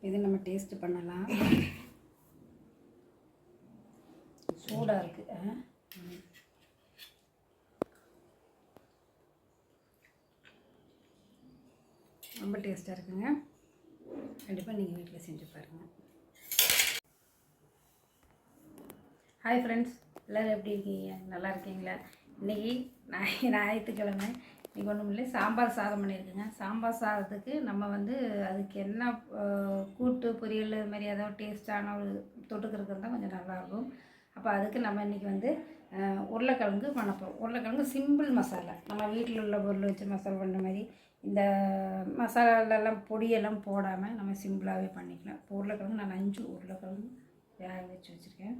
இது நம்ம டேஸ்ட் பண்ணலாம். சூடாக இருக்குது. ரொம்ப டேஸ்ட்டாக இருக்குங்க. கண்டிப்பாக நீங்கள் வீட்டில் செஞ்சு பாருங்கள். ஹாய் ஃப்ரெண்ட்ஸ், எல்லோரும் எப்படி இருக்கீங்க? நல்லா இருக்கீங்களா? இன்றைக்கி ஞாயிற்றுக்கிழமை. இன்றைக்கி ஒன்றும் இல்லை, சாம்பார் சாதம் பண்ணியிருக்குங்க. சாம்பார் சாதத்துக்கு நம்ம அதுக்கு என்ன கூட்டு பொரியல் இது மாதிரி ஏதாவது டேஸ்ட்டான ஒரு தொட்டுக்கிறதுக்கு இருந்தால் கொஞ்சம் நல்லாயிருக்கும். அப்போ அதுக்கு நம்ம இன்றைக்கி உருளைக்கிழங்கு பண்ணப்போம். உருளைக்கிழங்கு சிம்பிள் மசாலா, நம்ம வீட்டில் உள்ள பொருள் வச்சு மசாலா பண்ணுற மாதிரி இந்த மசாலாலெல்லாம் பொடியெல்லாம் போடாமல் நம்ம சிம்பிளாகவே பண்ணிக்கலாம். இப்போ உருளைக்கிழங்கு நான் 5 உருளைக்கிழங்கு வேக வச்சு வச்சுருக்கேன்.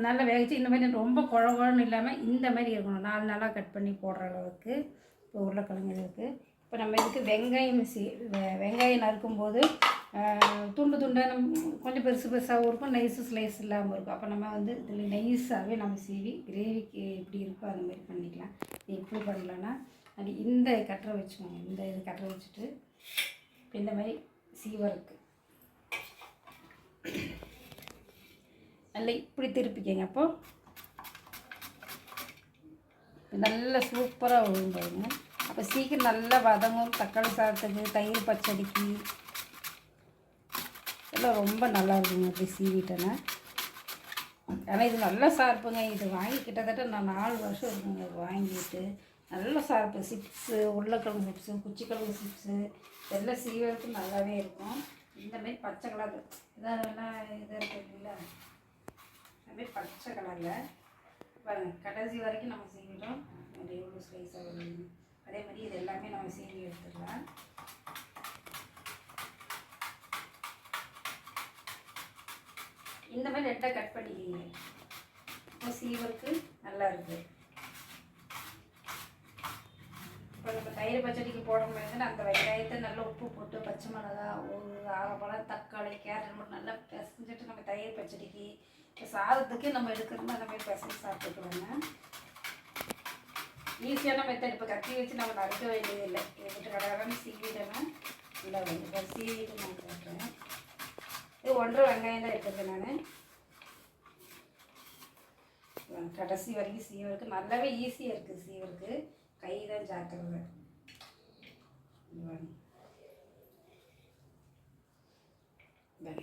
நல்லா வேக வச்சு இந்த மாதிரி ரொம்ப குழகுழன்னு இல்லாமல் இந்த மாதிரி இருக்கணும். 4 நாளாக கட் பண்ணி போடுற அளவுக்கு இப்போ உருளைக்கிழங்கு இருக்குது. இப்போ நம்ம இதுக்கு வெங்காயம் நறுக்கும்போது துண்டு துண்டாக கொஞ்சம் பெருசு பெருசாகவும் இருக்கும், நைஸு ஸ்லைஸ் இல்லாமல் இருக்கும். அப்போ நம்ம இதில் நைஸாகவே நம்ம சீவி கிரேவிக்கு எப்படி இருக்கோ அது மாதிரி பண்ணிக்கலாம். எப்படி பண்ணலான்னா அது இந்த கட்டரை வச்சுக்கோங்க. இந்த இது கட்டரை வச்சுட்டு இப்போ இந்த மாதிரி சீவருக்கு நல்லா இப்படி திருப்பிக்கங்க. அப்போது நல்லா சூப்பராக விழுந்துடுங்க. அப்போ சீக்கிரம் நல்லா வதங்கும். தக்காளி சாதத்துக்கு, தயிர் பச்சடிக்கு எல்லாம் ரொம்ப நல்லா இருக்குங்க. அப்படி சீவிட்டேன்னா ஆனால் இது நல்லா சார்ப்புங்க. இது வாங்கி கிட்டத்தட்ட நான் 4 வருஷம் இருக்குங்க வாங்கிட்டு. நல்ல சார்ப்பு. சிப்ஸு, உருளைக்கிழங்கு சிப்ஸு, குச்சிக்கிழங்கு சிப்ஸு எல்லாம் சீவருக்கு நல்லாவே இருக்கும். இந்தமாரி பச்சை கலர் இதெல்லாம் இதாக இருக்குங்களா, அதுமாரி பச்சை கலரில் பாருங்கள். கடைசி வரைக்கும் நம்ம சீவிட்டோம். எவ்வளோ ஸ்லைஸாக வருது. அதே மாதிரி இது எல்லாமே நம்ம சீவி எடுத்துடலாம். இந்த மாதிரி ரெட்டாக கட் பண்ணிக்கிங்க. இப்போ சீவருக்கு நல்லா இருக்குது. இப்போ நம்ம தயிர் பச்சடிக்கு போட முடியாது. அந்த வெங்காயத்தை நல்லா உப்பு போட்டு, பச்சை மிளகா, ஒரு ஆரப்பழம், தக்காளி, கேரட் மட்டும் நல்லா பிசைஞ்சிட்டு நம்ம தயிர் பச்சடிக்கு இப்போ சாதத்துக்கு நம்ம எடுக்கிறோம்னா அந்த மாதிரி பிசைஞ்சு சாப்பிட்டுக்கலாங்க. ஈஸியான மெத்தட். இப்போ கத்தி வச்சு நம்ம நறுக்க வேண்டியதில்லை. இதை விட்டு கடகடன்னு சீவிடணும். இல்லை இப்போ சீவிட்டு நான் போட்டுறேன். இது 1.5 வெங்காயம் தான் எடுத்துருக்கேன் நான். கடைசி வரைக்கும் சீவருக்கு நல்லாவே ஈஸியாக இருக்குது. சீவருக்கு கை தான் ஜாக்கிரதை.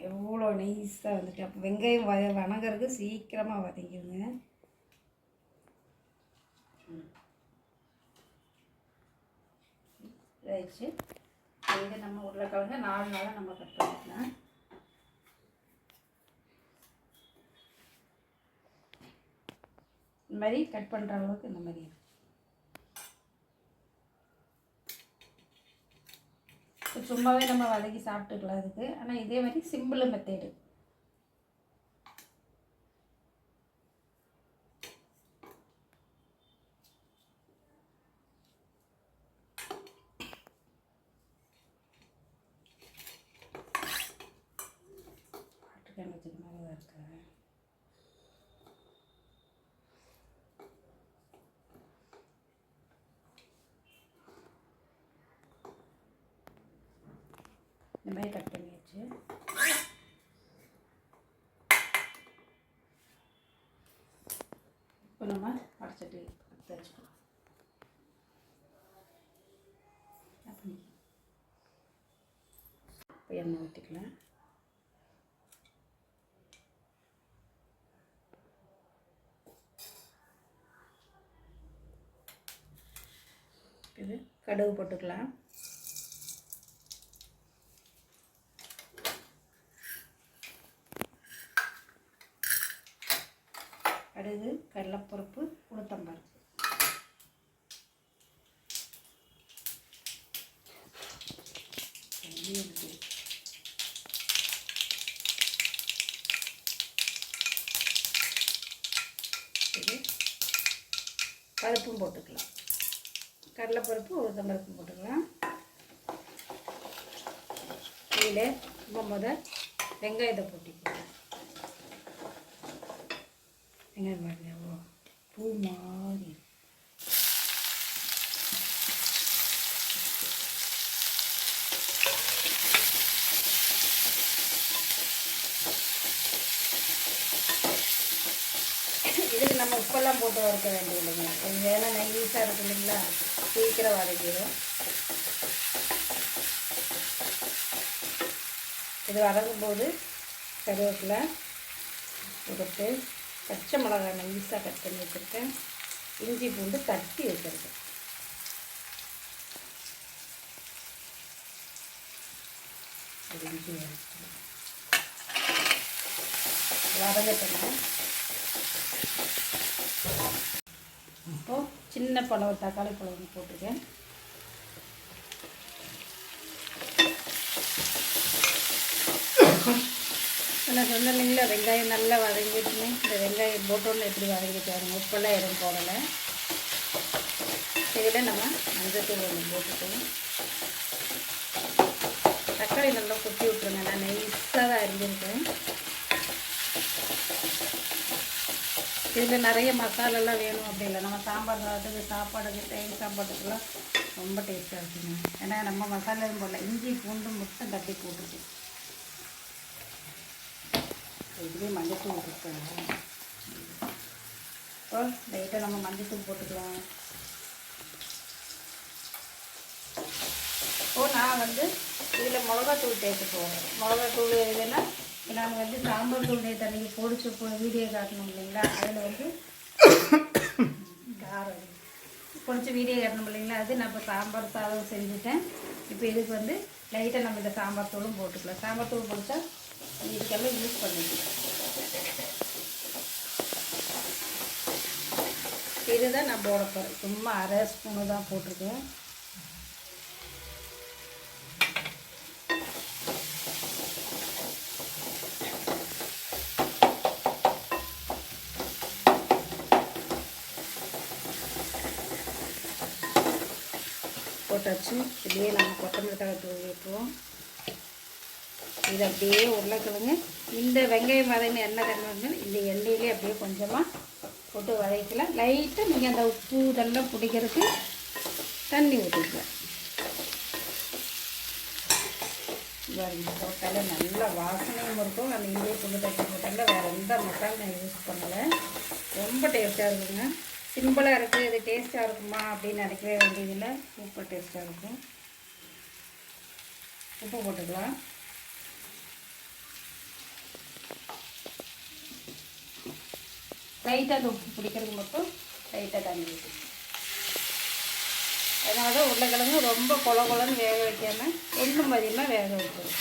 எவ்வளோ நைஸாக வந்துட்டு. அப்போ வெங்காயம் வணங்குறது சீக்கிரமாக வதங்கிடுங்க. இதாகிடுச்சு. இதை நம்ம உருளைக்கிழங்கு 4 நாளாக நம்ம கட் பண்ணிக்கலாம். இந்த மாதிரி கட் பண்ணுற அளவுக்கு இந்த மாதிரி சும்மாவே நம்ம வதக்கி சாப்பிட்டுக்கலாம் இதுக்கு. ஆனால் இதே மாதிரி சிம்பிள் மெத்தேடு. பாட்டுக்கான வச்சுக்க மாதிரி தான் இருக்கு. இந்த மாதிரி கட் பண்ணியாச்சு. இப்போ நம்ம வடச்சட்டி வச்சுக்கலாம். இப்போ எண்ணெய் ஊற்றிக்கலாம். இது கடுகு போட்டுக்கலாம். கடுகு, கடலைப்பருப்பு, உளுத்தம்பருப்பு. பருப்பும் போட்டுக்கலாம். கடலைப்பருப்பு, உளுத்தம்பருப்பும் போட்டுக்கலாம். இதில் வெங்காயத்தை போட்டிக்கலாம். வெங்காயம் பாருங்க எவ்வளோ பூ மாதிரி. உப்பெல்லாம் போட்டு வறுக்க வேண்டிய இல்லைங்க. கொஞ்சம் ஏன்னா நைஸாக இருக்குது இல்லைங்களா, சீக்கிரம் வதக்கிடும். இது வதங்கும் போது கருவேப்பிலை கொடுத்து, பச்சை மிளகாய் நைஸாக கட் பண்ணி வச்சுருக்கேன், இஞ்சி பூண்டு தட்டி வச்சுருக்கேன். இஞ்சி வதங்கட்டேங்க. இப்போது சின்ன பழம் தக்காளி பழம் போட்டிருக்கேன். நான் சொன்னேன் இல்லைங்களா, வெங்காயம் நல்லா வதங்கிட்டுன்னு. இந்த வெங்காயம் போட்டோன்னு எப்படி வதங்கிட்டு வருங்க, உப்பெல்லாம் எதுவும் போடலை. இதில் நம்ம மஞ்சத்தூள் ஒன்று போட்டுக்கணும். தக்காளி நல்லா கொட்டி விட்ருங்க. நான் நைஸாக தான் அரிஞ்சிருக்கேன். இதில் நிறைய மசாலாலாம் வேணும் அப்படி இல்லை. நம்ம சாம்பார் சாதத்துக்கு, சாப்பாடுக்கு, தயிர் சாப்பாட்டுக்கெல்லாம் ரொம்ப டேஸ்ட்டாக இருக்குங்க. ஏன்னா நம்ம மசாலா எதுவும் போடல, இஞ்சி பூண்டு மட்டும் தட்டி போட்டுருக்கு. இதுவே மஞ்சத்தூள் கொடுத்தாங்க. இப்போ லைட்டாக நம்ம மஞ்சத்தூள் போட்டுக்கலாம். இப்போது நான் வந்து இதில் மிளகாத்தூள் தேய்ச்சி போடுறேன். மிளகாத்தூள் எதுனா நான் வந்து சாம்பார் தூள் நேற்று அன்றைக்கி பொடிச்சு வீடியோ காட்டணும் இல்லைங்களா, அதில் வந்து காரம் பொடிச்சு வீடியோ காட்டணும் இல்லைங்களா, அது நான் இப்போ சாம்பார் சாதம் செஞ்சுட்டேன். இப்போ இதுக்கு வந்து லைட்டாக நம்ம இந்த சாம்பார் தூளும் போட்டுக்கலாம். சாம்பார் தூள் போட்டா இதுக்கெல்லாம் யூஸ் பண்ணிக்கலாம். இதுதான் நான் போட போகிறேன். சும்மா அரை ஸ்பூனு தான் போட்டிருக்கேன். போட்டாச்சு. இப்படியே நம்ம கொத்தமல்லி தழை தூவி வைப்போம். இது அப்படியே உருளைக்கிழங்கு இந்த வெங்காயம் வதங்கின எண்ணெய் தண்ணி வந்து இந்த எண்ணெயிலே அப்படியே கொஞ்சமாக போட்டு வதக்கலாம். லைட்டாக நீங்கள் அந்த உப்பு இதெல்லாம் பிடிக்கிறதுக்கு தண்ணி ஊற்றிக்கலாம். போட்டாலே நல்ல வாசனையும் இருக்கும். அந்த இஞ்சி பூண்டு தட்டி போட்டால வேறு எந்த மசாலா நான் யூஸ் பண்ணலை. ரொம்ப டேஸ்ட்டாக இருக்குங்க. சிம்பிளாக இருக்குது, இது டேஸ்ட்டாக இருக்குமா அப்படின்னு நினைக்கவே வேண்டியதில்லை. சூப்பர் டேஸ்ட்டாக இருக்கும். உப்பு போட்டுக்கலாம். லைட்டாக அந்த உப்பு பிடிக்கிறதுக்கு மட்டும் லைட்டாக தண்ணி ஊற்றி, அதனால தான் உருளைக்கிழங்கு ரொம்ப குழன்னு வேக வைக்காமல் ஒன்றும் மதியமாக வேக வைக்கணும்.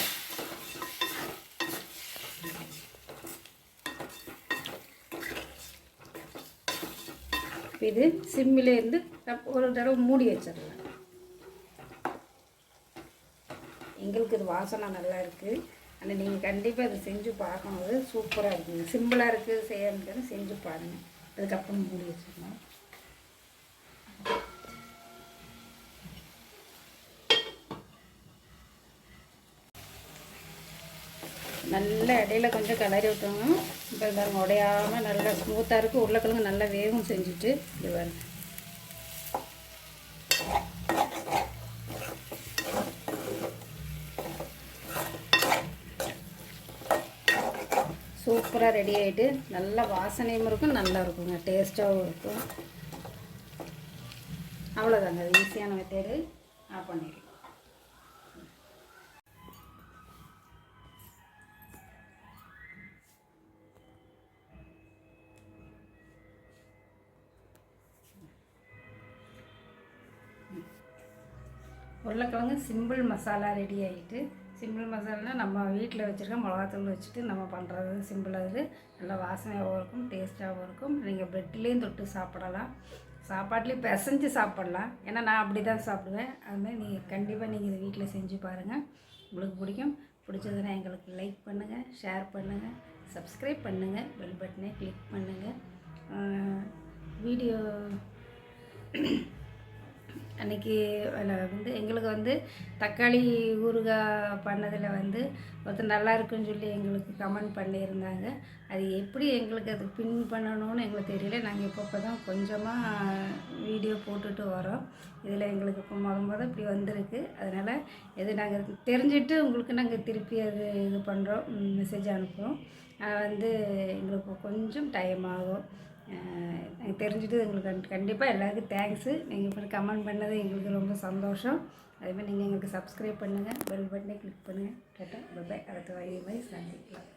இது சிம்மிலேருந்து ஒரு தடவை மூடி வச்சிடலாம். எங்களுக்கு இது வாசனை நல்லா இருக்குது. ஆனால் நீங்கள் கண்டிப்பாக அதை செஞ்சு பார்க்கணும். அது சூப்பராக இருக்குங்க. சிம்பிளாக இருக்குது, செய்ய முடியாது, செஞ்சு பாருங்கள். அதுக்கப்புறம் மூடி வச்சிடலாம். நல்லா இடையில கொஞ்சம் கிளறி விட்டோங்க. இப்போ பாருங்க உடையாமல் நல்லா ஸ்மூத்தாக இருக்குது. உருளைக்கிழங்கு நல்லா வேகும் செஞ்சுட்டு இது பாருங்க. சூப்பராக ரெடி ஆகிட்டு நல்லா வாசனையும் இருக்கும், நல்லா இருக்குங்க, டேஸ்ட்டாகவும் இருக்கும். அவ்வளோதாங்க, அது ஈஸியான மெத்தேடு. ஆஃப் பண்ணிடலாம். உருளைக்கிழங்கு சிம்பிள் மசாலா ரெடி ஆகிட்டு. சிம்பிள் மசாலானால் நம்ம வீட்டில் வச்சுருக்க மிளகாத்தூள் வச்சுட்டு நம்ம பண்ணுறது சிம்பிளாக. இது நல்லா வாசனையாகவும் இருக்கும், டேஸ்ட்டாகவும் இருக்கும். நீங்கள் ப்ரெட்லேயும் தொட்டு சாப்பிடலாம், சாப்பாட்லேயும் பிசைஞ்சு சாப்பிட்லாம். ஏன்னா நான் அப்படி தான் சாப்பிடுவேன். அதுமாதிரி நீங்கள் கண்டிப்பாக நீங்கள் இதை வீட்டில் செஞ்சு பாருங்கள், உங்களுக்கு பிடிக்கும். பிடிச்சதுன்னா எங்களுக்கு லைக் பண்ணுங்கள், ஷேர் பண்ணுங்கள், சப்ஸ்கிரைப் பண்ணுங்கள், பெல் பட்டனை கிளிக் பண்ணுங்கள். வீடியோ அன்றைக்கி வந்து எங்களுக்கு வந்து தக்காளி ஊறுகாய் பண்ணதில் வந்து ஒருத்தர் நல்லா இருக்குன்னு சொல்லி எங்களுக்கு கமெண்ட் பண்ணியிருந்தாங்க. அது எப்படி எங்களுக்கு அது பின் பண்ணணும்னு எங்களுக்கு தெரியல. நாங்கள் இப்போ தான் கொஞ்சமாக வீடியோ போட்டுட்டு வரோம். இதில் எங்களுக்கு இப்போ முத இப்படி வந்திருக்கு. அதனால் இது நாங்கள் தெரிஞ்சுட்டு உங்களுக்கு நாங்கள் திருப்பி அது இது பண்ணுறோம், மெசேஜ் அனுப்புகிறோம். வந்து எங்களுக்கு கொஞ்சம் டைம் ஆகும். எனக்கு தெரிஞ்சுட்டு எங்களுக்கு கண்டிப்பாக எல்லாருக்கும் தேங்க்ஸு. நீங்கள் இப்படி கமெண்ட் பண்ணது எங்களுக்கு ரொம்ப சந்தோஷம். அதேமாதிரி நீங்கள் எங்களுக்கு சப்ஸ்கிரைப் பண்ணுங்கள், பெல் பட்டனை கிளிக் பண்ணுங்கள். கேட்டால் பை. அடுத்த வீடியோவை சந்திக்கலாம்.